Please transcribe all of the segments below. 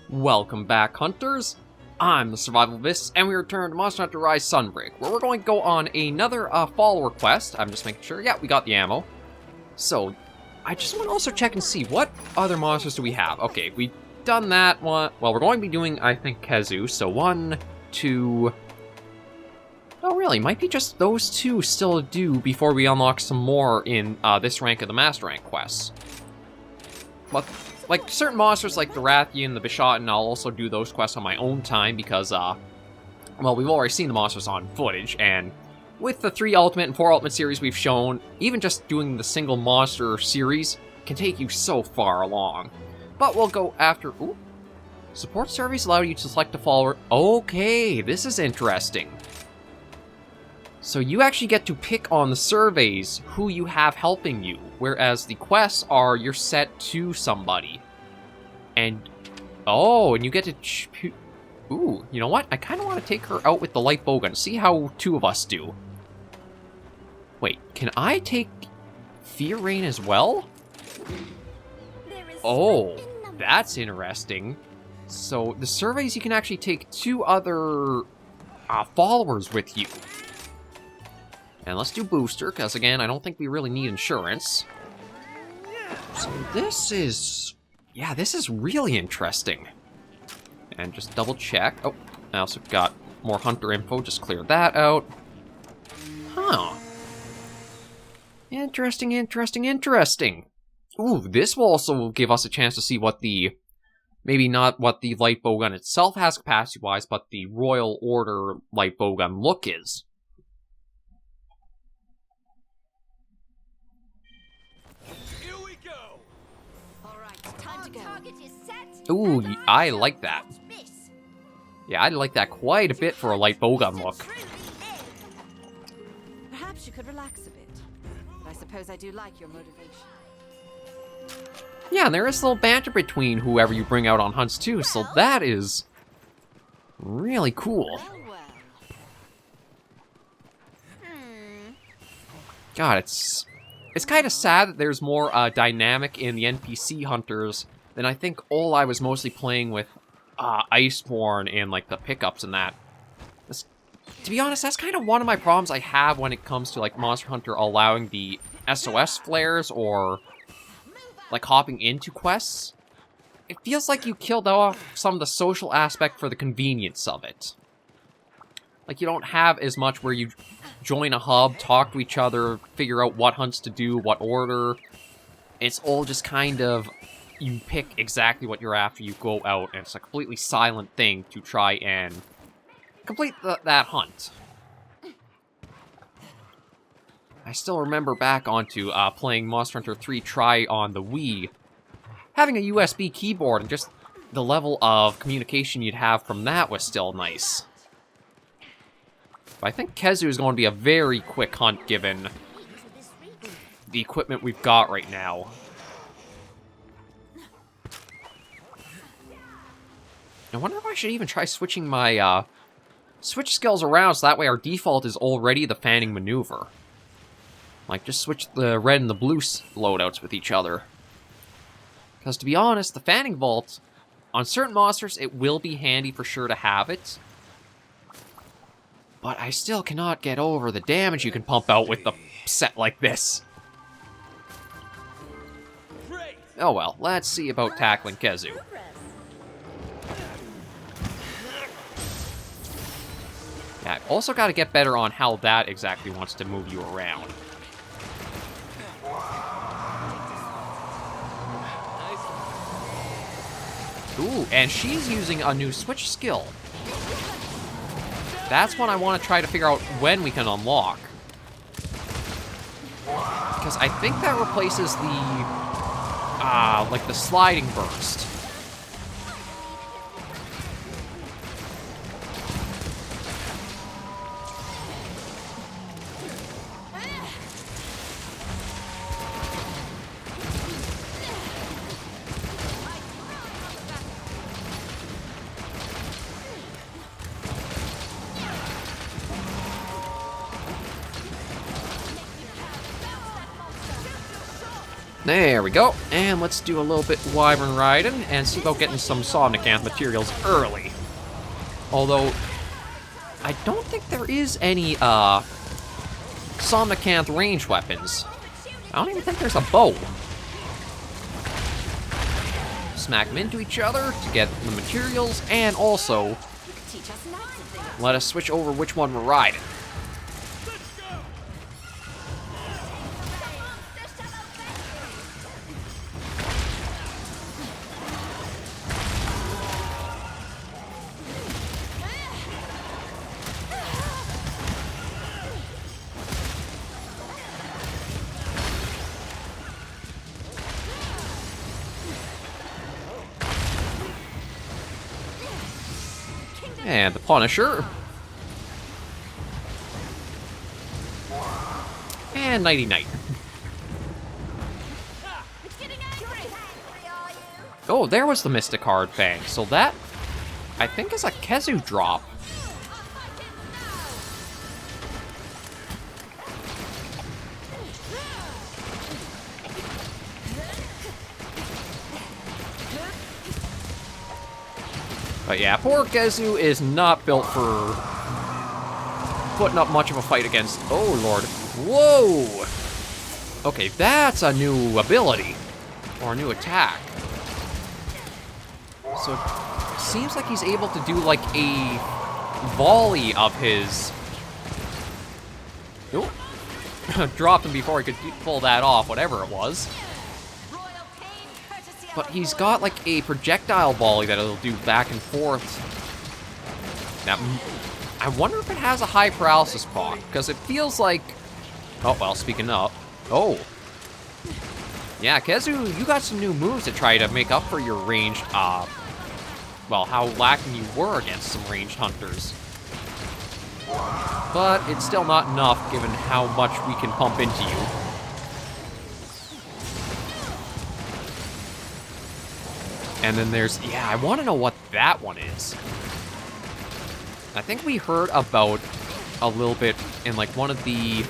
Welcome back, hunters! I'm the SurvivalVis, and we return to Monster Hunter Rise Sunbreak, where we're going to go on another follower quest. I'm just making sure. Yeah, we got the ammo. So, I just want to also check and see, what other monsters do we have? Okay, we've done that one. Well, we're going to be doing, I think, Khezu. So 1, 2... Oh, really? Might be just those two still to do before we unlock some more in this rank of the Master Rank quests. But, like, certain monsters like the Rathian, the Bishotten, I'll also do those quests on my own time because, well, we've already seen the monsters on footage, and with the 3 Ultimate and 4 Ultimate series we've shown, even just doing the single monster series can take you so far along. But we'll go after... Ooh. Support surveys allow you to select a follower. Okay, this is interesting. So you actually get to pick on the surveys who you have helping you, whereas the quests are you're set to somebody. And, oh, and you get to ooh, you know what? I kind of want to take her out with the light bowgun, see how 2 of us do. Wait, can I take Fear Rain as well? Oh, that's interesting. So, the surveys, you can actually take 2 other followers with you. And let's do Booster, because again, I don't think we really need insurance. So this is... yeah, this is really interesting. And just double check. Oh, I also got more Hunter info, just clear that out. Huh. Interesting, interesting, interesting. Ooh, this will also give us a chance to see what the... maybe not what the light bowgun itself has capacity-wise, but the Royal Order light bowgun look is. Ooh, I like that. Yeah, I like that quite a bit for a light bowgun look. Perhaps you could relax a bit. But I suppose I do like your motivation. Yeah, and there is a little banter between whoever you bring out on hunts too, so that is really cool. God, it's kind of sad that there's more dynamic in the NPC hunters than I think all I was mostly playing with Iceborne and like the pickups and that. To be honest, that's kind of one of my problems I have when it comes to like Monster Hunter allowing the SOS flares or like hopping into quests. It feels like you killed off some of the social aspect for the convenience of it. Like, you don't have as much where you join a hub, talk to each other, figure out what hunts to do, what order. It's all just kind of, you pick exactly what you're after, you go out, and it's a completely silent thing to try and complete that hunt. I still remember back onto playing Monster Hunter 3 Try on the Wii. Having a USB keyboard and just the level of communication you'd have from that was still nice. But I think Khezu is going to be a very quick hunt given the equipment we've got right now. I wonder if I should even try switching my switch skills around so that way our default is already the fanning maneuver. Like, just switch the red and the blue loadouts with each other. Because to be honest, the fanning vault, on certain monsters, it will be handy for sure to have it. But I still cannot get over the damage you can pump out with the set like this. Oh well, let's see about tackling Khezu. Yeah, I've also got to get better on how that exactly wants to move you around. Ooh, and she's using a new switch skill. That's one I want to try to figure out when we can unlock. Because I think that replaces the, like the sliding burst. There we go. And let's do a little bit wyvern riding and see about getting some Somnacanth materials early. Although, I don't think there is any, Somnacanth range weapons. I don't even think there's a bow. Smack them into each other to get the materials, and also let us switch over which one we're riding. And the Punisher. And Nighty Night. Oh, there was the Mystic Hard Fang. So that, I think, is a Khezu drop. But yeah, poor Khezu is not built for putting up much of a fight against... Oh, Lord. Whoa! Okay, that's a new ability. Or a new attack. So it seems like he's able to do, like, a volley of his... Oh. Dropped him before he could pull that off, whatever it was. But he's got, like, a projectile volley that it'll do back and forth. Now, I wonder if it has a high paralysis proc, because it feels like... Oh, well, speaking of... Oh. Yeah, Khezu, you got some new moves to try to make up for your ranged, well, how lacking you were against some ranged hunters. But it's still not enough, given how much we can pump into you. And then there's, yeah, I want to know what that one is. I think we heard about a little bit in, like, one of the...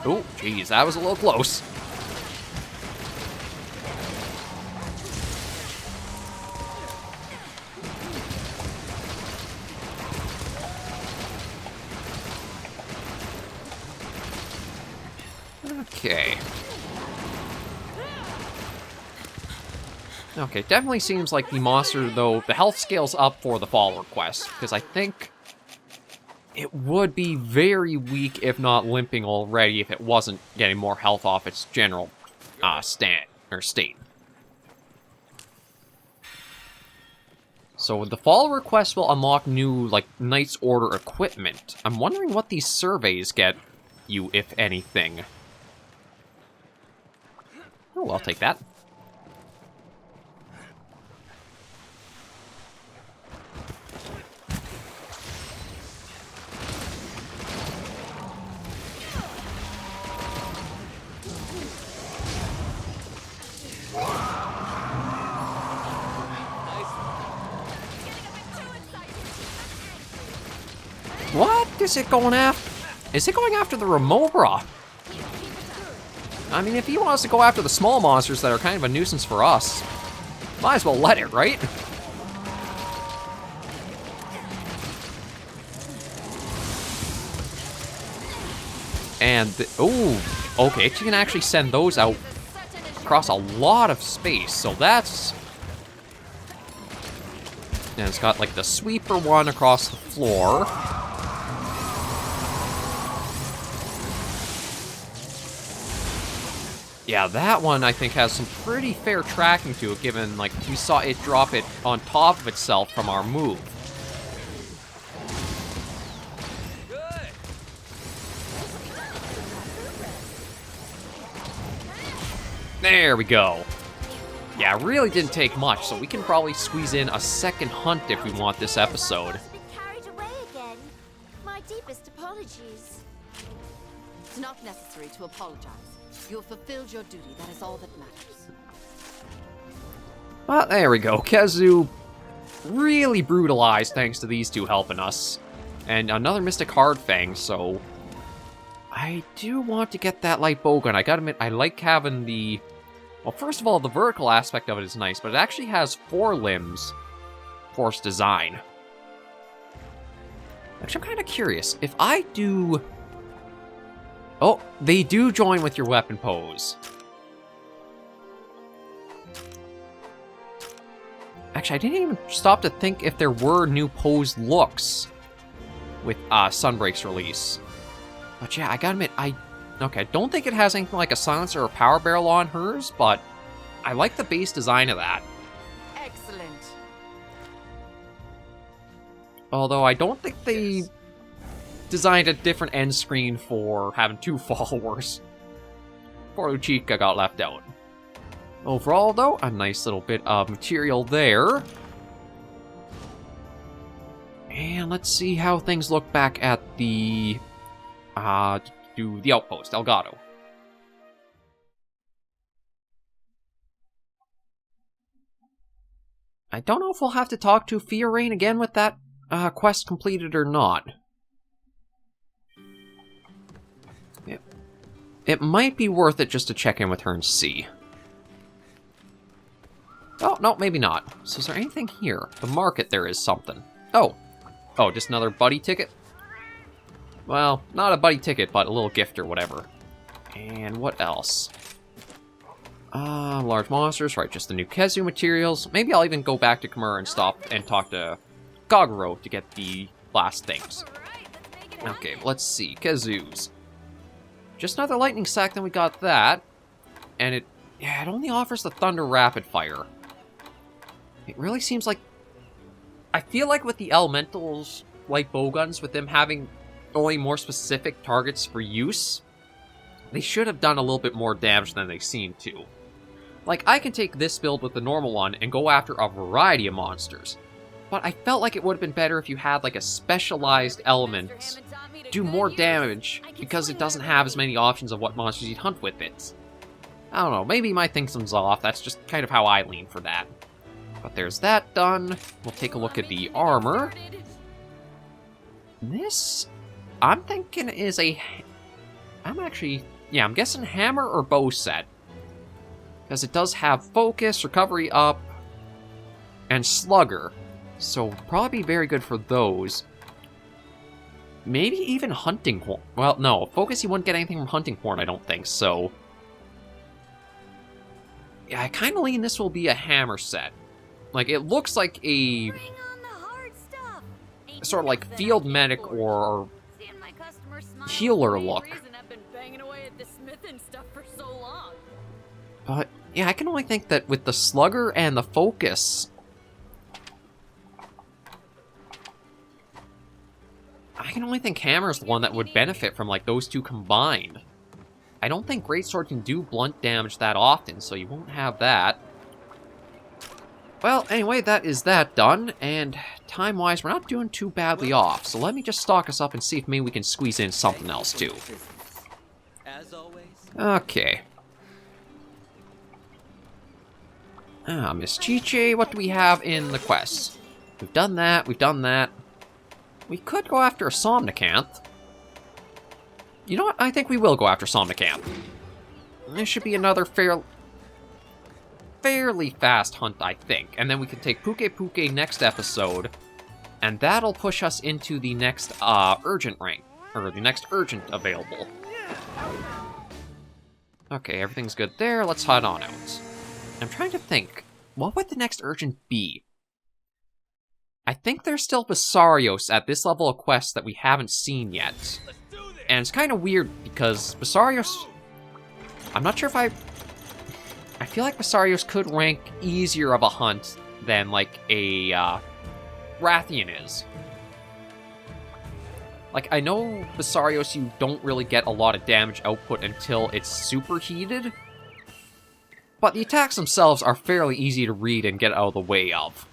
Oh, geez, that was a little close. Okay. Okay, definitely seems like the monster, though, the health scales up for the follower quest, because I think it would be very weak, if not limping already, if it wasn't getting more health off its general state. So the follower quest will unlock new, like, Knight's Order equipment. I'm wondering what these surveys get you, if anything. Oh, I'll take that. What is it going after? Is it going after the Remobra? I mean, if he wants to go after the small monsters that are kind of a nuisance for us, might as well let it, right? And, oh, okay, she can actually send those out across a lot of space, so that's... And it's got, like, the sweeper one across the floor. Yeah, that one, I think, has some pretty fair tracking to it, given, like, we saw it drop it on top of itself from our move. There we go. Yeah, it really didn't take much, so we can probably squeeze in a second hunt if we want this episode. Carried away again. My deepest apologies. It's not necessary to apologize. You have fulfilled your duty, that is all that matters. Well, there we go. Khezu really brutalized thanks to these two helping us. And another Mystic Hard Fang, so... I do want to get that light bow gun. I gotta admit, I like having the... Well, first of all, the vertical aspect of it is nice, but it actually has 4 limbs for its design. Actually, I'm kind of curious. If I do... Oh, they do join with your weapon pose. Actually, I didn't even stop to think if there were new pose looks with Sunbreak's release. But yeah, I gotta admit, I don't think it has anything like a silencer or power barrel on hers, but I like the base design of that. Excellent. Although I don't think they designed a different end screen for having 2 followers. Poor Luchika got left out. Overall, though, a nice little bit of material there. And let's see how things look back at the... the outpost, Elgato. I don't know if we'll have to talk to Fiorine again with that quest completed or not. It might be worth it just to check in with her and see. Oh, no, maybe not. So is there anything here? The market, there is something. Oh, just another buddy ticket? Well, not a buddy ticket, but a little gift or whatever. And what else? Large monsters, right, just the new Khezu materials. Maybe I'll even go back to Khmer and stop and talk to Gogoro to get the last things. Okay, let's see, Khezus. Just another lightning sack, then we got that. And it only offers the Thunder Rapid Fire. It really seems like... I feel like with the Elementals light bowguns, with them having only more specific targets for use, they should have done a little bit more damage than they seem to. Like, I can take this build with the normal one and go after a variety of monsters, but I felt like it would have been better if you had, like, a specialized element do more damage, because it doesn't have as many options of what monsters you'd hunt with it. I don't know, maybe my thinking's off, that's just kind of how I lean for that. But there's that done. We'll take a look at the armor. This, I'm thinking is a... I'm guessing hammer or bow set. Because it does have focus, recovery up, and slugger. So probably be very good for those. Maybe even hunting horn. Well, no, focus you wouldn't get anything from hunting horn, I don't think, so... Yeah, I kind of lean this will be a hammer set. Like, it looks like a... sort of like field medic or healer look. But, yeah, I can only think that with the slugger and the focus... I can only think hammer's the one that would benefit from, like, those two combined. I don't think greatsword can do blunt damage that often, so you won't have that. Well, anyway, that is that done, and time-wise, we're not doing too badly off, so let me just stock us up and see if maybe we can squeeze in something else, too. Okay. Miss Chiche, what do we have in the quest? We've done that, we've done that. We could go after a Somnacanth. You know what? I think we will go after Somnacanth. This should be another fairly fast hunt, I think. And then we can take Puke Puke next episode, and that'll push us into the next urgent rank, or the next urgent available. Okay, everything's good there. Let's head on out. I'm trying to think, what would the next urgent be? I think there's still Basarios at this level of quest that we haven't seen yet. And it's kind of weird because Basarios... I'm not sure if I feel like Basarios could rank easier of a hunt than, like, a Rathian is. Like, I know Basarios, you don't really get a lot of damage output until it's superheated, but the attacks themselves are fairly easy to read and get out of the way of.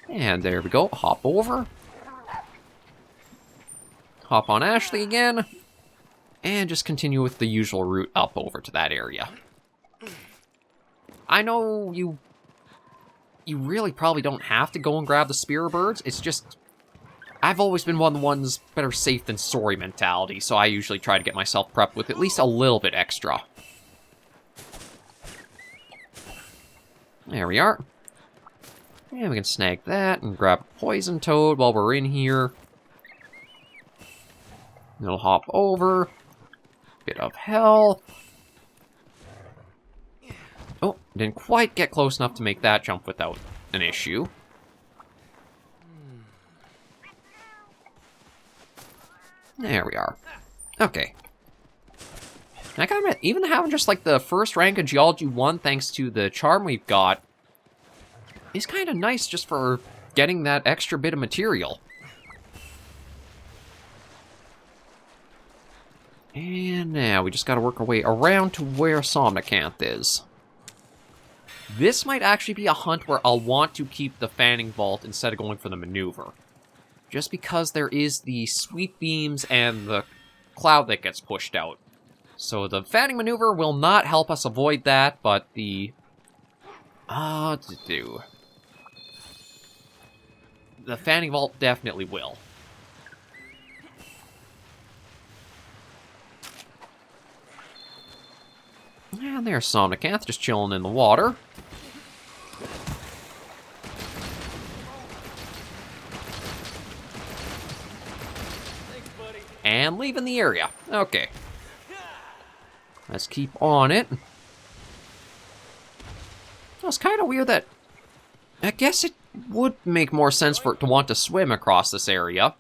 And there we go, hop over. Hop on Ashley again. And just continue with the usual route up over to that area. I know you really probably don't have to go and grab the spear birds. It's just, I've always been one of the ones better safe than sorry mentality, so I usually try to get myself prepped with at least a little bit extra. There we are. And we can snag that and grab a poison toad while we're in here. It'll hop over. Bit of health. Oh, didn't quite get close enough to make that jump without an issue. There we are. Okay. I gotta admit, even having just like the first rank of Geology 1 thanks to the charm we've got is kind of nice just for getting that extra bit of material. And now we just gotta work our way around to where Somnacanth is. This might actually be a hunt where I'll want to keep the fanning vault instead of going for the maneuver. Just because there is the sweep beams and the cloud that gets pushed out. So the fanning maneuver will not help us avoid that, but the... The fanning vault definitely will. And there's Somnacanth just chilling in the water. And leaving the area. Okay. Let's keep on it. It's kind of weird that... I guess it would make more sense for it to want to swim across this area.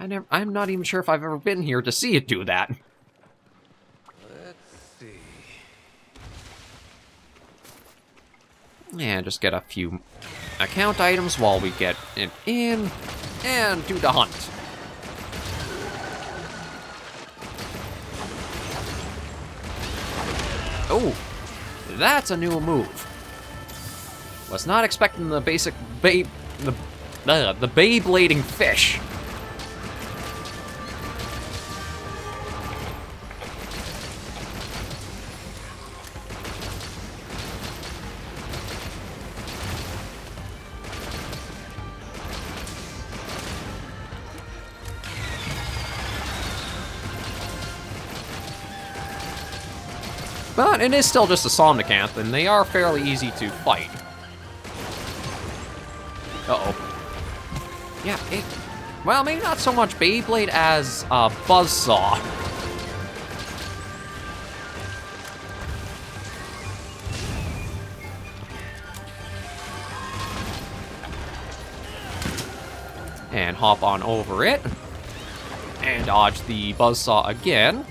I'm not even sure if I've ever been here to see it do that. Let's see. And just get a few account items while we get it in. And do the hunt. Oh, that's a new move. Was not expecting the basic the Beyblading fish. But it is still just a Somnacanth, and they are fairly easy to fight. Uh-oh. Yeah, well, maybe not so much Beyblade as Buzzsaw. And hop on over it. And dodge the Buzzsaw again.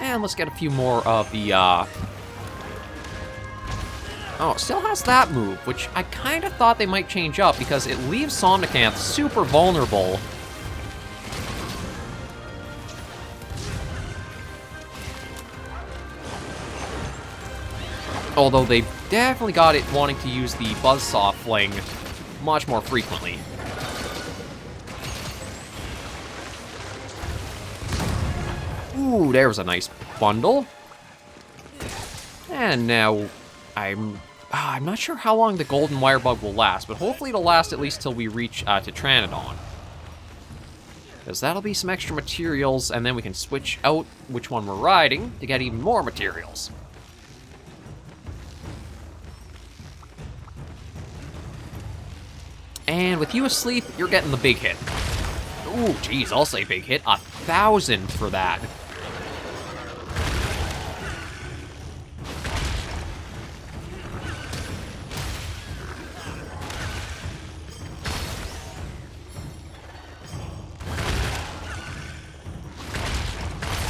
And let's get a few more of the, Oh, it still has that move, which I kind of thought they might change up because it leaves Somnacanth super vulnerable. Although they've definitely got it wanting to use the Buzzsaw Fling much more frequently. Ooh, there was a nice bundle. And now I'm not sure how long the golden wire bug will last, but hopefully it'll last at least till we reach to Tranodon. Because that'll be some extra materials, and then we can switch out which one we're riding to get even more materials. And with you asleep, you're getting the big hit. Ooh, geez, I'll say big hit. 1,000 for that.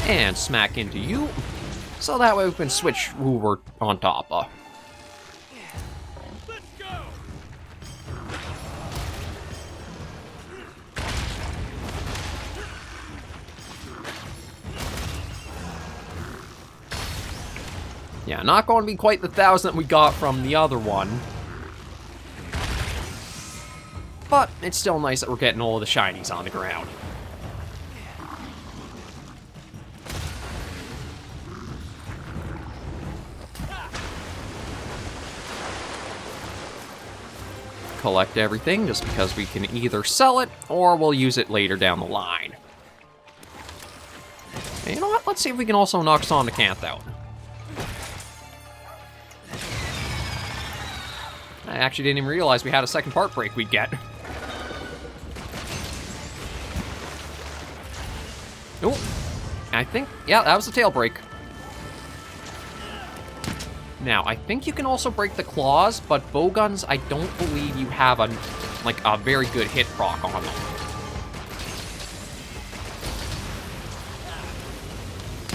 And smack into you, so that way we can switch who we're on top of. Let's go. Yeah, not going to be quite the 1,000 that we got from the other one. But it's still nice that we're getting all of the shinies on the ground. collect everything, just because we can either sell it, or we'll use it later down the line. And you know what? Let's see if we can also knock Somnacanth out. I actually didn't even realize we had a second part break we'd get. Oh, I think, yeah, that was the tail break. Now, I think you can also break the claws, but bowguns, I don't believe you have a very good hit proc on them.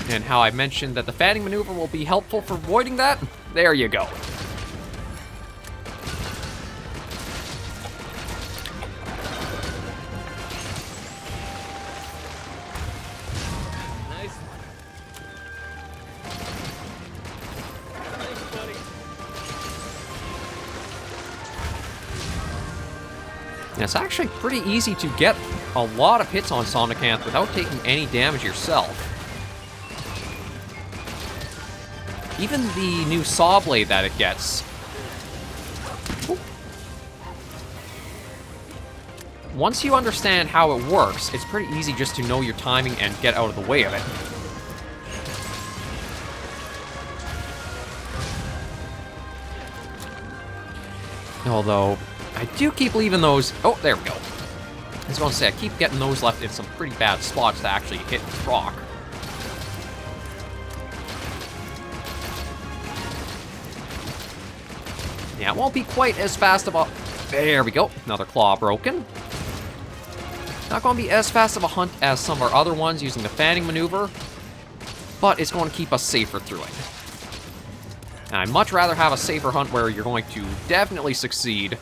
And how I mentioned that the fanning maneuver will be helpful for avoiding that, there you go. It's actually pretty easy to get a lot of hits on Somnacanth without taking any damage yourself. Even the new saw blade that it gets. Ooh. Once you understand how it works, it's pretty easy just to know your timing and get out of the way of it. Although, I do keep leaving those... Oh, there we go. I was going to say, I keep getting those left in some pretty bad spots to actually hit the rock. Yeah, it won't be quite as fast of a... There we go. Another claw broken. Not going to be as fast of a hunt as some of our other ones using the fanning maneuver, but it's going to keep us safer through it. And I'd much rather have a safer hunt where you're going to definitely succeed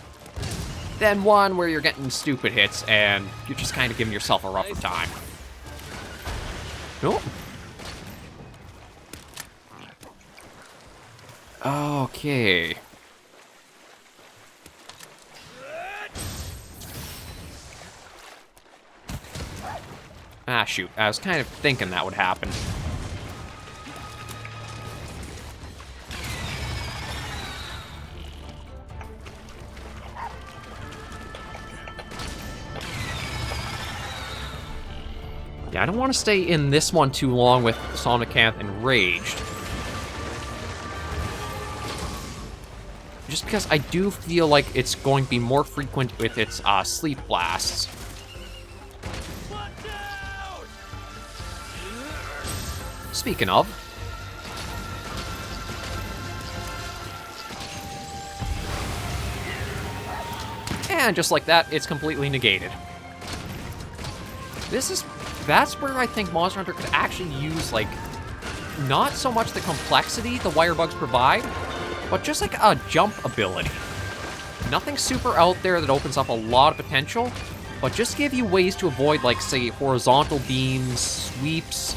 than one where you're getting stupid hits and you're just kind of giving yourself a rougher time. Oh. Okay. Ah, shoot. I was kind of thinking that would happen. Yeah, I don't want to stay in this one too long with Somnacanth enraged. Just because I do feel like it's going to be more frequent with its sleep blasts. Speaking of... And just like that, it's completely negated. That's where I think Monster Hunter could actually use, like, not so much the complexity the wire bugs provide, but just like a jump ability. Nothing super out there that opens up a lot of potential, but just give you ways to avoid, like, say, horizontal beams, sweeps,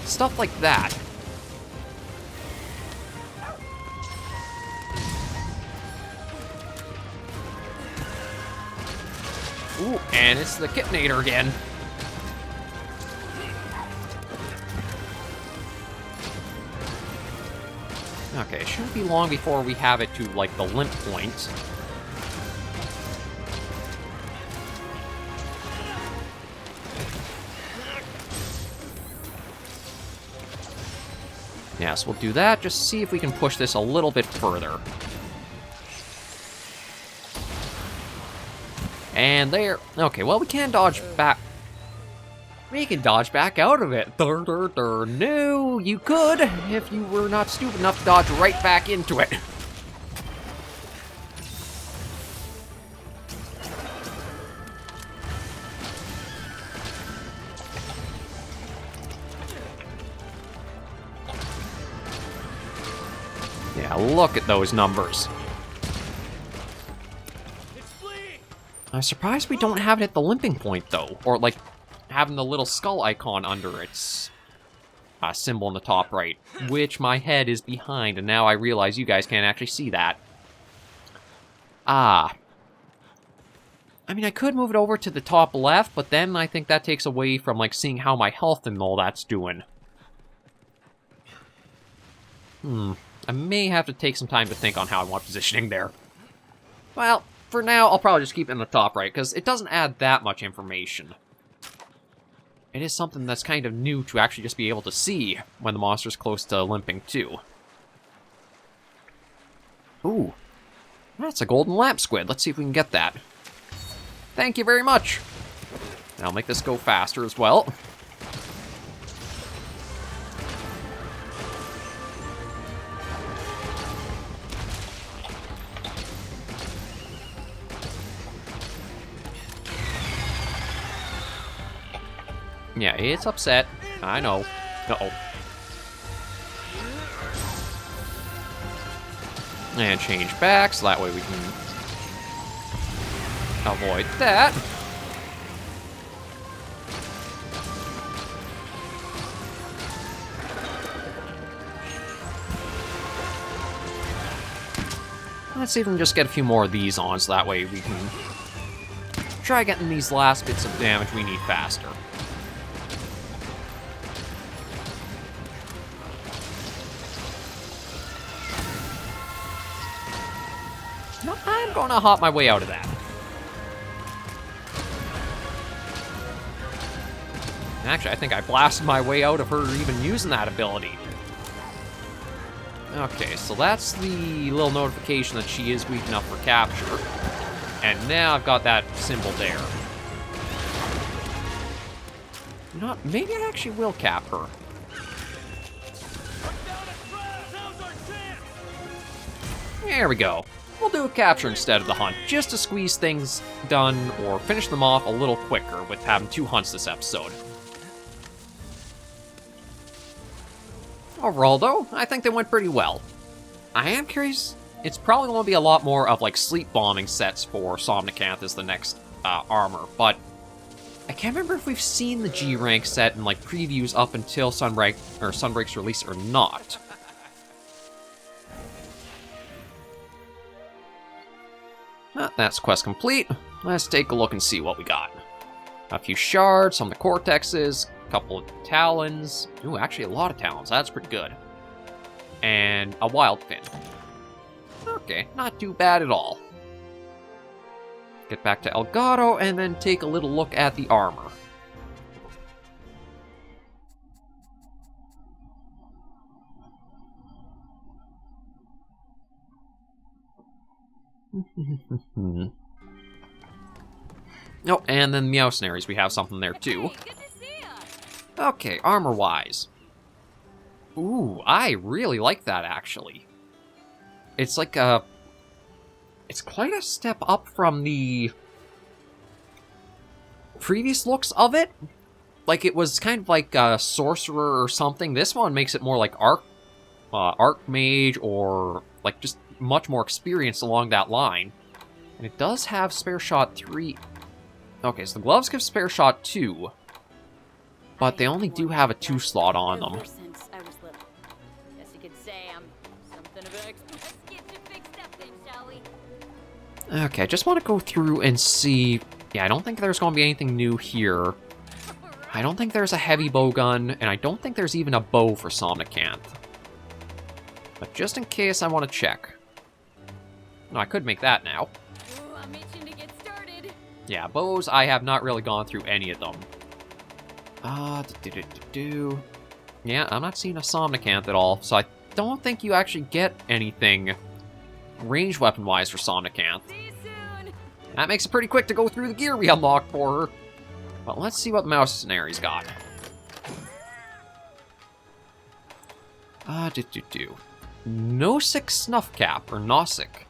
stuff like that. Ooh, and it's the Kitnator again. Okay, it shouldn't be long before we have it to, like, the limp point. Yes, we'll do that, just see if we can push this a little bit further. And there. Okay, well, we can dodge back. We can dodge back out of it. No, you could, if you were not stupid enough to dodge right back into it. Yeah, look at those numbers. I'm surprised we don't have it at the limping point, though. Or, like, having the little skull icon under its symbol in the top right, which my head is behind, and now I realize you guys can't actually see that. Ah. I mean, I could move it over to the top left, but then I think that takes away from, like, seeing how my health and all that's doing. I may have to take some time to think on how I want positioning there. Well, for now, I'll probably just keep it in the top right, because it doesn't add that much information. It is something that's kind of new to actually just be able to see when the monster's close to limping, too. Ooh. That's a golden lamp squid. Let's see if we can get that. Thank you very much. And I'll make this go faster as well. Yeah, it's upset. I know. Uh-oh. And change back, so that way we can avoid that. Let's see if we can just get a few more of these on, so that way we can try getting these last bits of damage we need faster. No, I'm gonna hop my way out of that. Actually, I think I blasted my way out of her even using that ability. Okay, so that's the little notification that she is weak enough for capture. And now I've got that symbol there. You know what? Maybe I actually will cap her. There we go. We'll do a capture instead of the hunt, just to squeeze things done or finish them off a little quicker with having 2 hunts this episode. Overall, though, I think they went pretty well. I am curious, it's probably going to be a lot more of, like, sleep bombing sets for Somnacanth as the next armor, but I can't remember if we've seen the G rank set in, like, previews up until Sunbreak's release or not. That's quest complete. Let's take a look and see what we got. A few shards, some of the cortexes, a couple of talons. Ooh, actually a lot of talons. That's pretty good. And a wild fin. Okay, not too bad at all. Get back to Elgato and then take a little look at the armor. Oh, and then Meowsnaries, we have something there too. Okay, armor-wise. Ooh, I really like that, actually. It's like a... It's quite a step up from the previous looks of it. Like, it was kind of like a sorcerer or something. This one makes it more like Archmage, or like just much more experienced along that line. And it does have spare shot 3. Okay, so the gloves give spare shot 2. But they only do have a 2 slot on them. Since I was little. Guess you could say I'm something of an expert. Let's get to fix that thing, shall we? Okay, I just want to go through and see... Yeah, I don't think there's going to be anything new here. I don't think there's a heavy bow gun, and I don't think there's even a bow for Somnacanth. But just in case, I want to check. No, I could make that now. Ooh, I'm itching to get started. Yeah, bows, I have not really gone through any of them. Yeah, I'm not seeing a Somnacanth at all, so I don't think you actually get anything range weapon-wise for Somnacanth. See you soon. That makes it pretty quick to go through the gear we unlocked for her. But let's see what Meowsnary's got. Nosik Snuff Cap, or Nosik.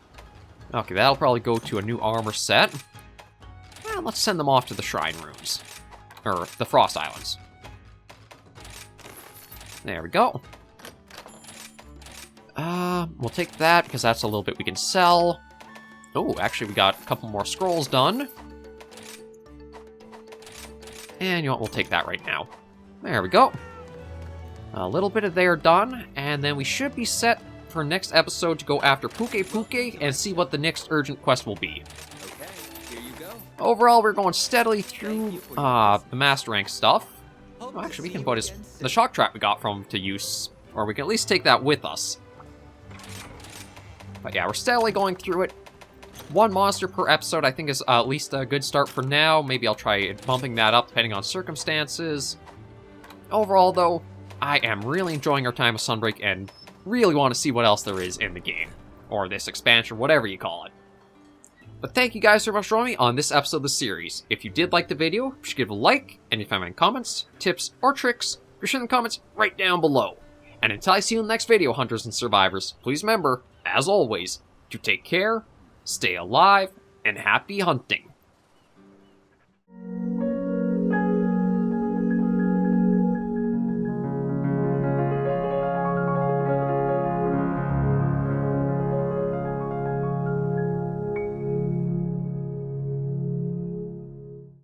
Okay, that'll probably go to a new armor set. Well, let's send them off to the Shrine Rooms. Or the Frost Islands. There we go. We'll take that, because that's a little bit we can sell. Oh, actually, we got a couple more scrolls done. And you know what, we'll take that right now. There we go. A little bit of there done, and then we should be set for next episode to go after Puke and see what the next urgent quest will be. Okay, here you go. Overall, we're going steadily through the Master Rank stuff. Well, actually, we can put the shock trap we got from him to use, or we can at least take that with us. But yeah, we're steadily going through it. One monster per episode I think is at least a good start for now. Maybe I'll try bumping that up depending on circumstances. Overall, though, I am really enjoying our time with Sunbreak and really want to see what else there is in the game. Or this expansion, whatever you call it. But thank you guys so much for joining me on this episode of the series. If you did like the video, be sure to give it a like, and if you have any comments, tips, or tricks, be sure in the comments right down below. And until I see you in the next video, hunters and survivors, please remember, as always, to take care, stay alive, and happy hunting.